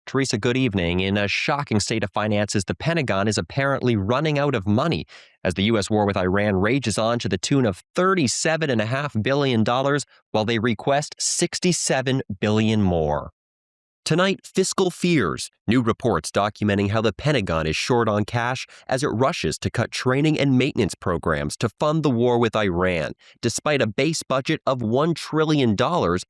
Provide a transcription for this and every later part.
Teresa, good evening. In a shocking state of finances, the Pentagon is apparently running out of money as the U.S. war with Iran rages on to the tune of $37.5 billion, while they request $67 billion more. Tonight, fiscal fears. New reports documenting how the Pentagon is short on cash as it rushes to cut training and maintenance programs to fund the war with Iran, despite a base budget of $1 trillion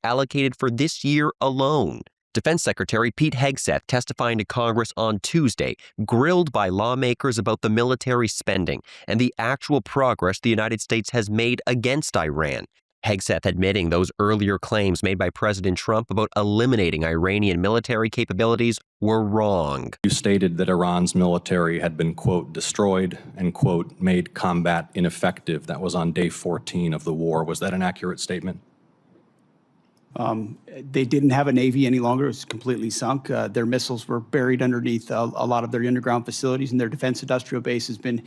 allocated for this year alone. Defense Secretary Pete Hegseth testifying to Congress on Tuesday, grilled by lawmakers about the military spending and the actual progress the United States has made against Iran. Hegseth admitting those earlier claims made by President Trump about eliminating Iranian military capabilities were wrong. You stated that Iran's military had been, quote, destroyed and, quote, made combat ineffective. That was on day 14 of the war. Was that an accurate statement? They didn't have a Navy any longer. It was completely sunk. Their missiles were buried underneath a lot of their underground facilities, and their defense industrial base has been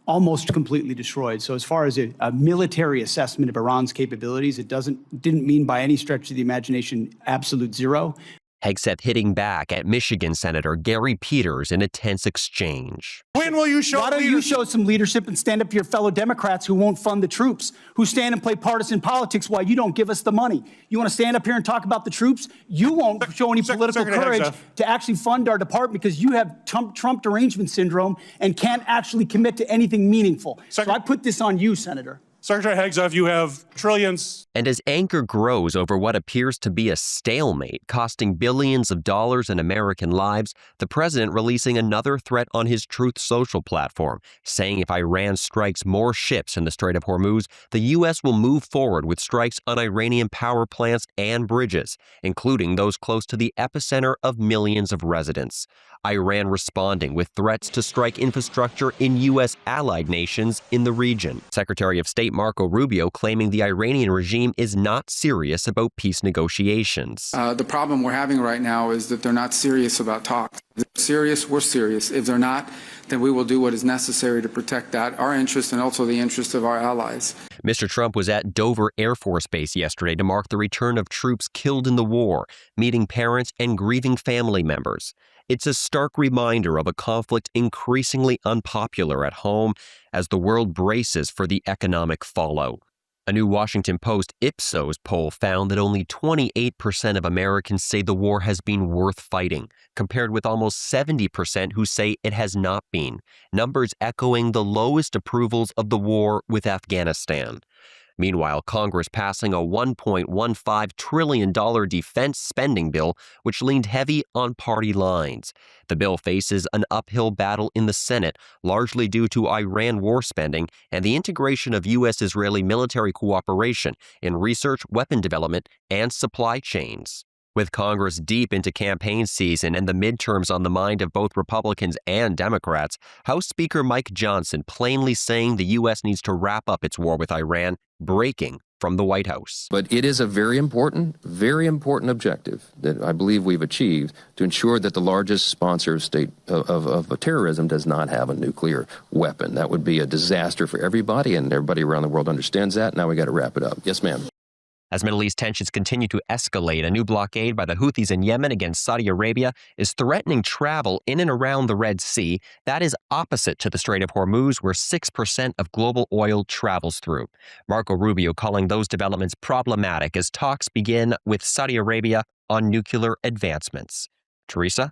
almost completely destroyed. So as far as a military assessment of Iran's capabilities, it didn't mean by any stretch of the imagination absolute zero. Hegseth hitting back at Michigan Senator Gary Peters in a tense exchange. When will you show Why don't you show some leadership and stand up to your fellow Democrats who won't fund the troops, who stand and play partisan politics while you don't give us the money? You want to stand up here and talk about the troops? You won't show any political courage to actually fund our department because you have Trump derangement syndrome and can't actually commit to anything meaningful. So I put this on you, Senator. Secretary Hegseth, you have trillions. And as anger grows over what appears to be a stalemate costing billions of dollars in American lives, the president releasing another threat on his Truth Social platform, saying if Iran strikes more ships in the Strait of Hormuz, the U.S. will move forward with strikes on Iranian power plants and bridges, including those close to the epicenter of millions of residents. Iran responding with threats to strike infrastructure in U.S. allied nations in the region. Secretary of State Marco Rubio claiming the Iranian regime is not serious about peace negotiations. The problem we're having right now is that they're not serious about talks. If they're serious, we're serious. If they're not, then we will do what is necessary to protect our interest and also the interest of our allies. Mr. Trump was at Dover Air Force Base yesterday to mark the return of troops killed in the war, meeting parents and grieving family members. It's a stark reminder of a conflict increasingly unpopular at home as the world braces for the economic fallout. A new Washington Post Ipsos poll found that only 28% of Americans say the war has been worth fighting, compared with almost 70% who say it has not been, numbers echoing the lowest approvals of the war with Afghanistan. Meanwhile, Congress passing a $1.15 trillion defense spending bill, which leaned heavy on party lines. The bill faces an uphill battle in the Senate, largely due to Iran war spending and the integration of U.S.-Israeli military cooperation in research, weapon development, and supply chains. With Congress deep into campaign season and the midterms on the mind of both Republicans and Democrats, House Speaker Mike Johnson plainly saying the U.S. needs to wrap up its war with Iran, breaking from the White House. But it is a very important objective that I believe we've achieved to ensure that the largest sponsor of state of terrorism does not have a nuclear weapon. That would be a disaster for everybody, and everybody around the world understands that. Now we got to wrap it up. Yes, ma'am. As Middle East tensions continue to escalate, a new blockade by the Houthis in Yemen against Saudi Arabia is threatening travel in and around the Red Sea. That is opposite to the Strait of Hormuz, where 6% of global oil travels through. Marco Rubio calling those developments problematic as talks begin with Saudi Arabia on nuclear advancements. Teresa?